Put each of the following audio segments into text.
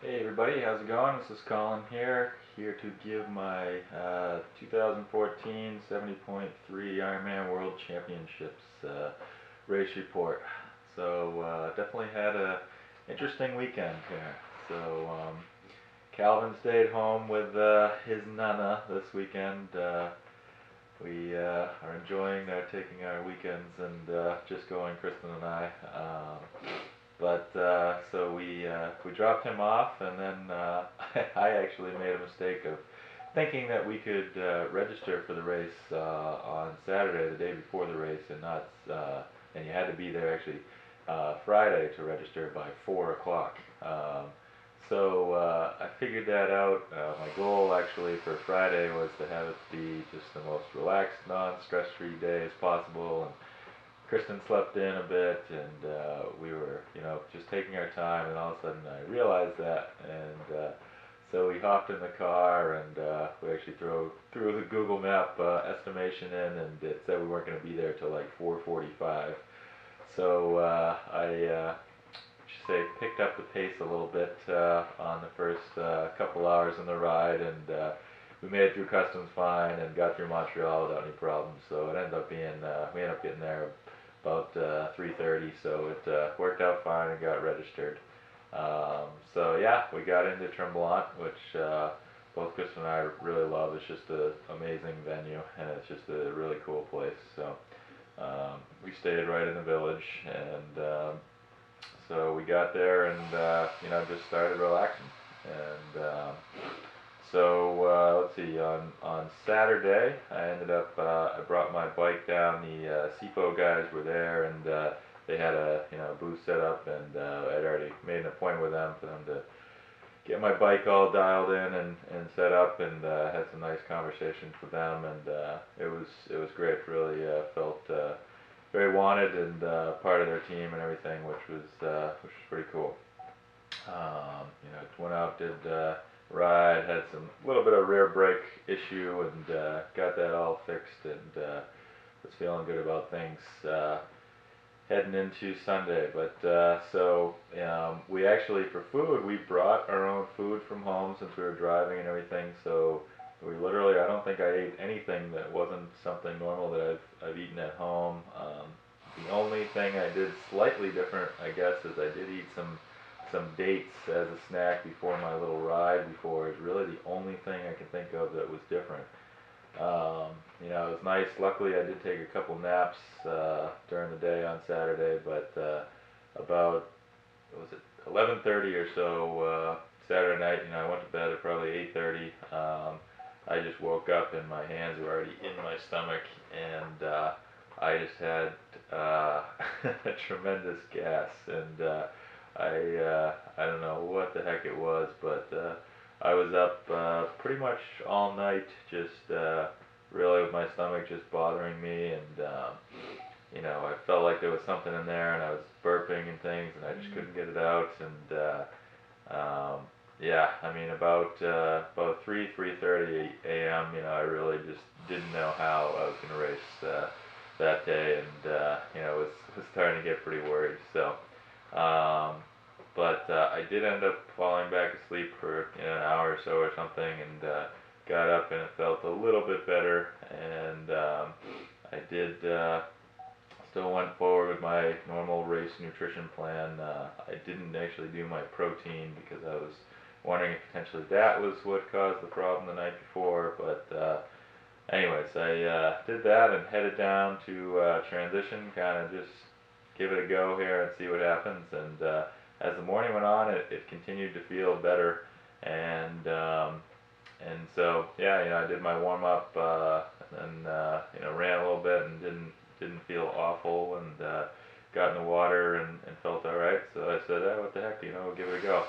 Hey everybody, how's it going? This is Colin here to give my 2014 70.3 Ironman World Championships race report. Definitely had a interesting weekend here. Calvin stayed home with his nana this weekend. We are enjoying taking our weekends and just going, Kristen and I. We dropped him off, and then I actually made a mistake of thinking that we could register for the race on Saturday, the day before the race, and you had to be there actually Friday to register by 4 o'clock. I figured that out. My goal actually for Friday was to have it be just the most relaxed, non-stress-free day as possible, and Kristen slept in a bit, and we were, just taking our time. And all of a sudden, I realized that, and so we hopped in the car, and we actually threw the Google Map estimation in, and it said we weren't going to be there till like 4:45. I should say picked up the pace a little bit on the first couple hours in the ride, and we made it through customs fine and got through Montreal without any problems. So it ended up being we ended up getting there about 3:30, so it worked out fine and got registered. Yeah, we got into Tremblant, which both Chris and I really love. It's just an amazing venue, and it's just a really cool place. We stayed right in the village, and we got there and just started relaxing. And let's see. On Saturday, I ended up I brought my bike down. The SIPO guys were there, and they had a booth set up, and I'd already made an appointment with them for them to get my bike all dialed in and set up, and had some nice conversations with them, and it was great. Really felt very wanted and part of their team and everything, which was pretty cool. Went out, did ride, had some little bit of rear brake issue, and got that all fixed, and was feeling good about things heading into Sunday. We actually, for food, we brought our own food from home since we were driving and everything. So we literally, I don't think I ate anything that wasn't something normal that I've eaten at home. The only thing I did slightly different, I guess, is I did eat some dates as a snack before my little ride before. Is really the only thing I can think of that was different. It was nice. Luckily, I did take a couple naps during the day on Saturday, but about, what was it, 11:30 or so Saturday night, I went to bed at probably 8:30. I just woke up and my hands were already in my stomach, and I just had a tremendous gas, and I don't know what the heck it was, but I was up pretty much all night, just really with my stomach just bothering me, and I felt like there was something in there, and I was burping and things, and I just couldn't get it out, and yeah, I mean about 3:30 a.m. I really just didn't know how I was going to race that day, and was starting to get pretty worried. I did end up falling back asleep for an hour or so or something, and got up and it felt a little bit better. And I did still went forward with my normal race nutrition plan. I didn't actually do my protein because I was wondering if potentially that was what caused the problem the night before. Anyways, I did that and headed down to transition, kind of just give it a go here and see what happens. And as the morning went on, it continued to feel better. And I did my warm up, and ran a little bit and didn't feel awful, and got in the water and felt all right. So I said, what the heck, we'll give it a go.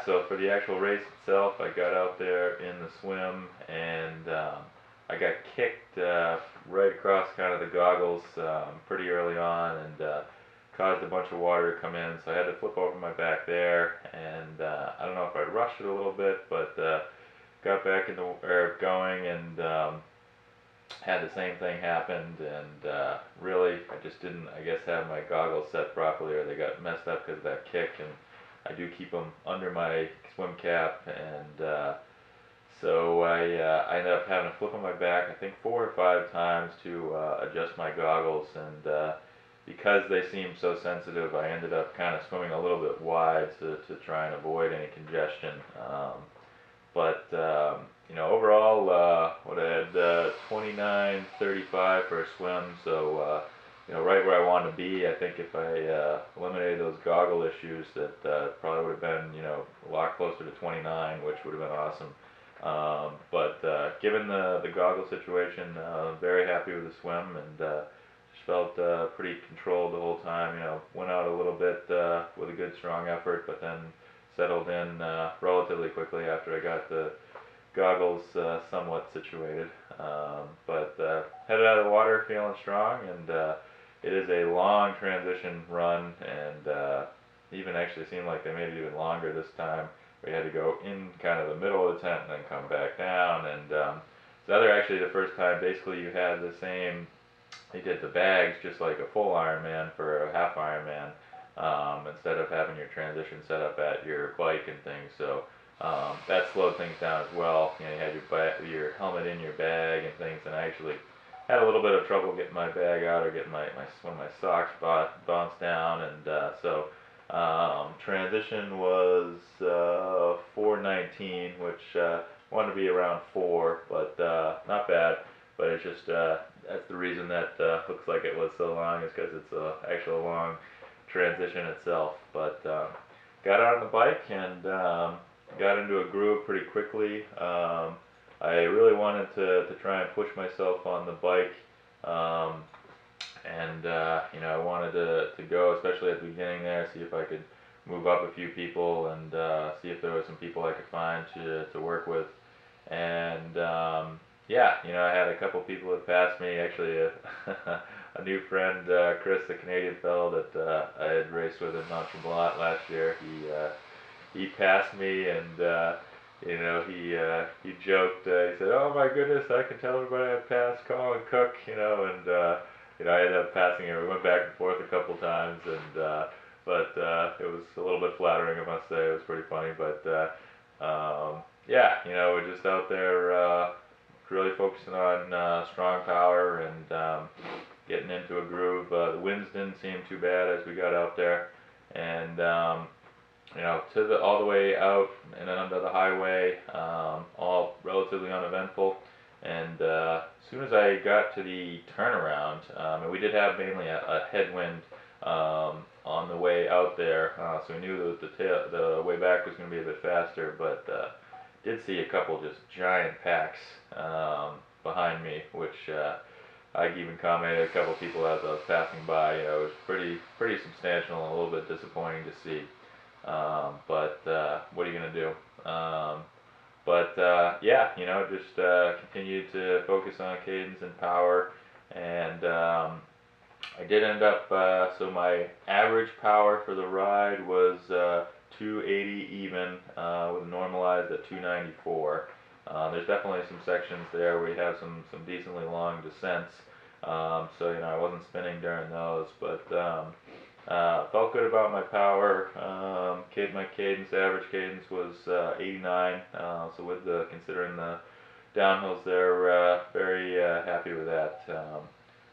So for the actual race itself, I got out there in the swim, and I got kicked right across kind of the goggles pretty early on, and caused a bunch of water to come in, so I had to flip over my back there, and I don't know if I rushed it a little bit, but got back in the air going, and had the same thing happened, and really, I just didn't, I guess, have my goggles set properly, or they got messed up because of that kick, and I do keep them under my swim cap, and so I ended up having to flip on my back, I think 4 or 5 times to adjust my goggles, and because they seemed so sensitive, I ended up kind of swimming a little bit wide to try and avoid any congestion. But overall, what I had 29:35 for a swim, so right where I wanted to be. I think if I eliminated those goggle issues, that probably would have been a lot closer to 29, which would have been awesome. But given the goggle situation, very happy with the swim, and just felt pretty controlled the whole time. Went out a little bit with a good strong effort, but then settled in relatively quickly after I got the goggles somewhat situated. But headed out of the water feeling strong, and it is a long transition run, and even actually seemed like they made it even longer this time. We had to go in kind of the middle of the tent and then come back down, and so other actually the first time basically you had the same, they did the bags just like a full Ironman for a half Ironman, instead of having your transition set up at your bike and things. So that slowed things down as well. You had your helmet in your bag and things, and I actually had a little bit of trouble getting my bag out or getting one of my socks bounced down, and so transition was 4:19, which wanted to be around 4, but not bad. But it's just that's the reason that looks like it was so long, is because it's actually a long transition itself. But got out on the bike and got into a groove pretty quickly. I really wanted to try and push myself on the bike, um, and I wanted to go, especially at the beginning there, see if I could move up a few people, and see if there was some people I could find to work with. And yeah, I had a couple people that passed me. Actually, a new friend, Chris, the Canadian fellow that I had raced with in Mount Tremblant last year. He passed me, and he joked. He said, "Oh my goodness, I can tell everybody I passed Colin Cook," and I ended up passing him. We went back and forth a couple times, and but it was a little bit flattering, I must say. It was pretty funny, but yeah, we're just out there really focusing on strong power and getting into a groove. The winds didn't seem too bad as we got out there, and all the way out and then under the highway, all relatively uneventful. And as soon as I got to the turnaround, and we did have mainly a headwind on the way out there, so we knew that the way back was going to be a bit faster, but did see a couple just giant packs behind me, which I even commented a couple people as I was passing by. It was pretty substantial and a little bit disappointing to see. But what are you gonna do? But yeah, just continue to focus on cadence and power, and I did end up. So my average power for the ride was 280 even, with normalized at 294. There's definitely some sections there where you have some decently long descents, so I wasn't spinning during those, but felt good about my power. My cadence, average cadence was 89. So with considering the downhills there, very happy with that.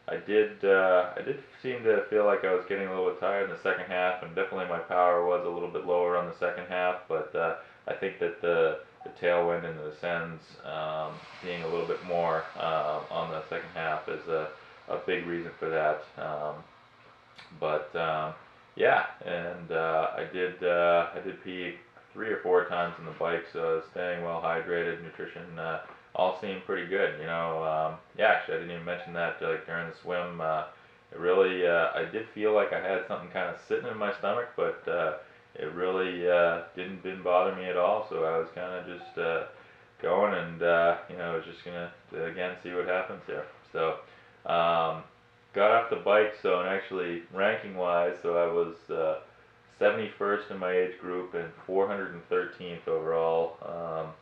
I did seem to feel like I was getting a little bit tired in the second half, and definitely my power was a little bit lower on the second half. But I think that the tailwind and the descends being a little bit more on the second half is a big reason for that. But yeah, and I did pee 3 or 4 times on the bike, so staying well hydrated, nutrition, all seemed pretty good. Yeah, actually I didn't even mention that like during the swim. It really, I did feel like I had something kind of sitting in my stomach, but it really didn't bother me at all. So I was kind of just going, and I was just gonna again see what happens here. So. Got off the bike, so, and actually ranking wise, so I was 71st in my age group and 413th overall.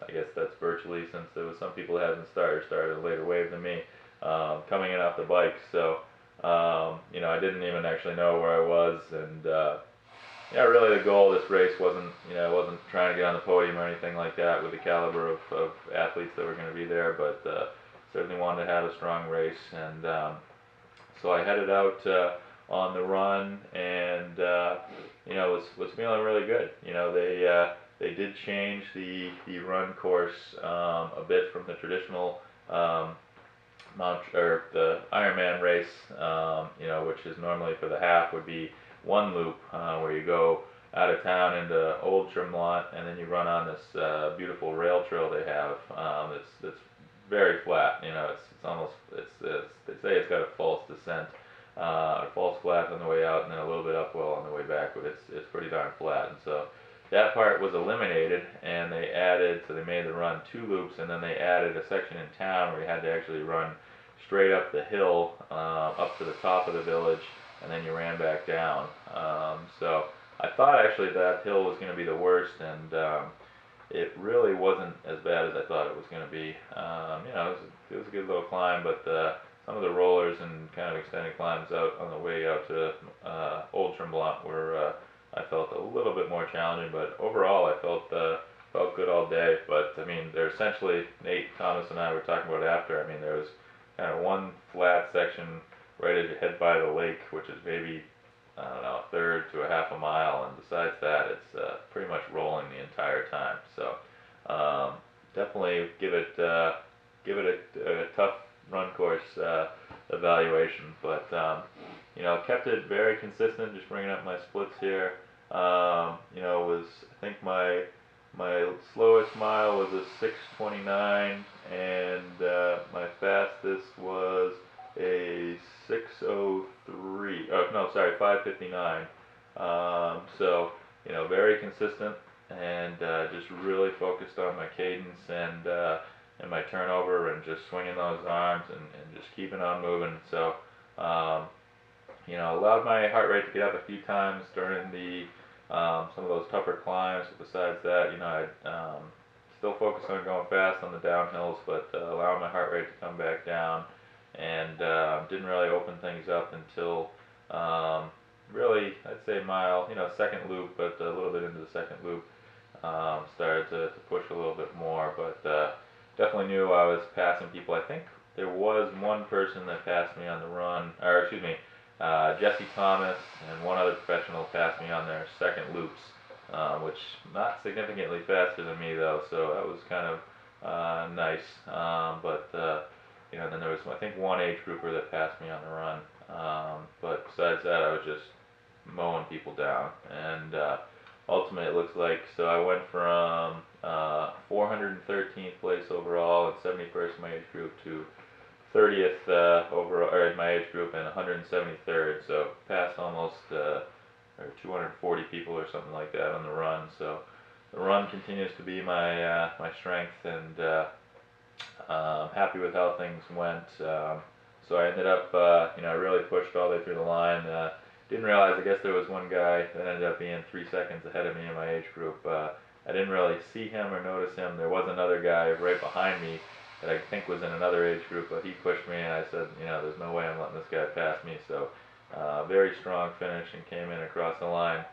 I guess that's virtually, since there was some people that hadn't started a later wave than me. coming in off the bike. So I didn't even actually know where I was, and yeah, really the goal of this race wasn't trying to get on the podium or anything like that with the caliber of athletes that were going to be there, but certainly wanted to have a strong race, and so I headed out on the run, and was feeling really good. They did change the run course a bit from the traditional um, or the Ironman race, which is normally for the half would be one loop where you go out of town into Old Tremont, and then you run on this beautiful rail trail they have. That's very flat. It's almost they say it's got a false descent, or false flat on the way out, and then a little bit uphill on the way back, but it's pretty darn flat. And so that part was eliminated, and so they made the run 2 loops, and then they added a section in town where you had to actually run straight up the hill, up to the top of the village, and then you ran back down. So I thought actually that hill was going to be the worst, and it really wasn't as bad as I thought it was going to be. It was a good little climb, but some of the rollers and kind of extended climbs out on the way out to Old Tremblant were, I felt, a little bit more challenging. But overall, I felt good all day. But I mean, they're essentially, Nate, Thomas, and I were talking about after. I mean, there was kind of one flat section right as you head by the lake, which is maybe, I don't know, a third to a half a mile, and besides that, it's pretty much rolling the entire time. So definitely give it a tough run course evaluation, but kept it very consistent. Just bringing up my splits here. Was, I think my slowest mile was a 6:29, and my fastest was a 6:03. Oh no, sorry, 5:59. So very consistent, and just really focused on my cadence and my turnover, and just swinging those arms, and just keeping on moving. So allowed my heart rate to get up a few times during some of those tougher climbs. But besides that, I still focused on going fast on the downhills, but allowing my heart rate to come back down, and didn't really open things up until really, I'd say mile, second loop, but a little bit into the second loop, started to push a little bit more, but definitely knew I was passing people. I think there was one person that passed me on the run, or excuse me, Jesse Thomas and one other professional passed me on their second loops, which not significantly faster than me though, so that was kind of nice. But then there was, I think, one age grouper that passed me on the run. But besides that, I was just mowing people down, and ultimately it looks like, so I went from 413th place overall and 71st in my age group to 30th overall, or in my age group, and 173rd. So passed almost or 240 people or something like that on the run. So the run continues to be my strength, and happy with how things went. So I ended up, I really pushed all the way through the line. Didn't realize, I guess there was one guy that ended up being 3 seconds ahead of me in my age group. I didn't really see him or notice him. There was another guy right behind me that I think was in another age group, but he pushed me, and I said, there's no way I'm letting this guy pass me. So very strong finish, and came in across the line,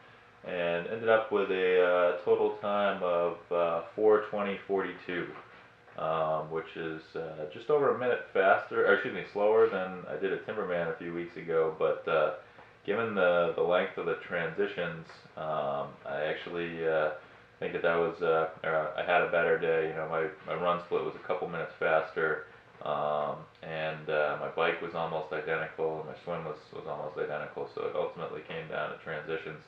and ended up with a total time of 4:20:42. Which is just over a minute faster, or excuse me, slower than I did at Timberman a few weeks ago. But given the length of the transitions, I actually think that was, I had a better day. My run split was a couple minutes faster, and my bike was almost identical, and my swim was almost identical. So it ultimately came down to transitions.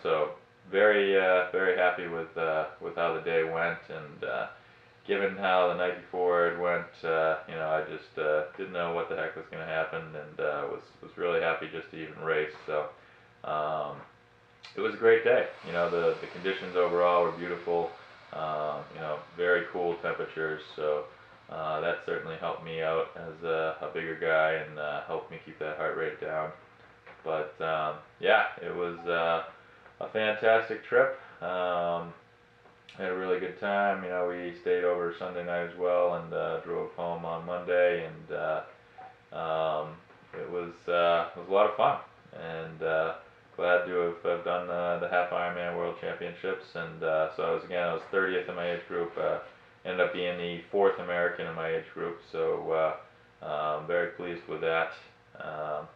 So very happy with how the day went, and given how the night before it went, I just didn't know what the heck was going to happen, and was really happy just to even race. So it was a great day. The conditions overall were beautiful. Very cool temperatures. So that certainly helped me out as a bigger guy, and helped me keep that heart rate down. But yeah, it was a fantastic trip. had a really good time. You know, we stayed over Sunday night as well, and drove home on Monday, and it was a lot of fun. And glad to have done the half Ironman World Championships. And so I was 30th in my age group. Ended up being the fourth American in my age group, so very pleased with that. Um,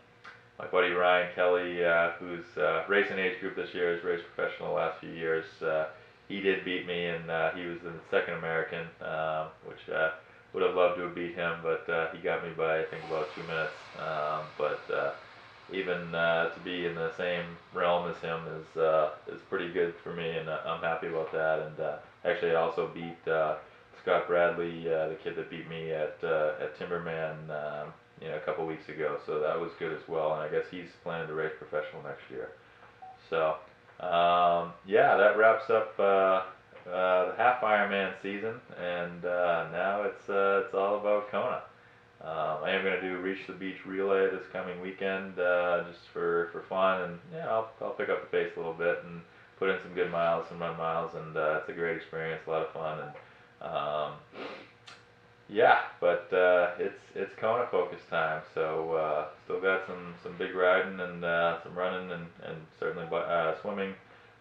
my buddy Ryan Kelly, who's racing age group this year, has raced professional the last few years. He did beat me, and he was the second American, which would have loved to have beat him, but he got me by I think about 2 minutes. But even to be in the same realm as him is pretty good for me, and I'm happy about that. And actually, I also beat Scott Bradley, the kid that beat me at Timberman, a couple weeks ago. So that was good as well. And I guess he's planning to race professional next year. So yeah, that wraps up the half Ironman season, and now it's all about Kona. I am going to do Reach the Beach Relay this coming weekend, just for fun, and yeah, I'll pick up the pace a little bit and put in some good miles, some run miles, and it's a great experience, a lot of fun, and yeah, but it's Kona focus time, so still got some big riding and some running and certainly swimming.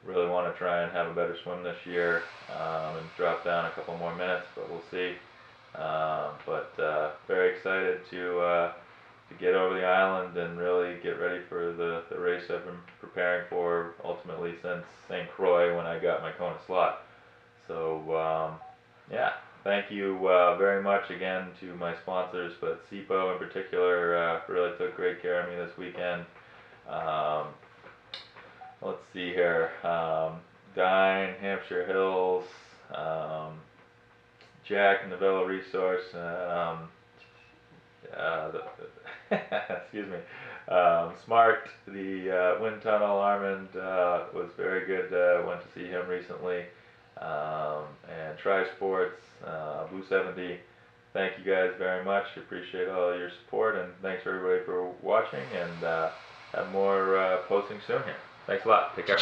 Really want to try and have a better swim this year, and drop down a couple more minutes, but we'll see. But very excited to get over the island and really get ready for the race I've been preparing for ultimately since St. Croix when I got my Kona slot. So yeah, thank you very much again to my sponsors, but SIPO in particular really took great care of me this weekend. Um, let's see here, Dine, Hampshire Hills, Jack and the Velo Resource, excuse me, Smart, the Wind Tunnel, Armand was very good. Went to see him recently, and Tri Sports, Blue 70. Thank you guys very much. Appreciate all your support, and thanks for everybody for watching. And have more posting soon here. Thanks a lot. Take care.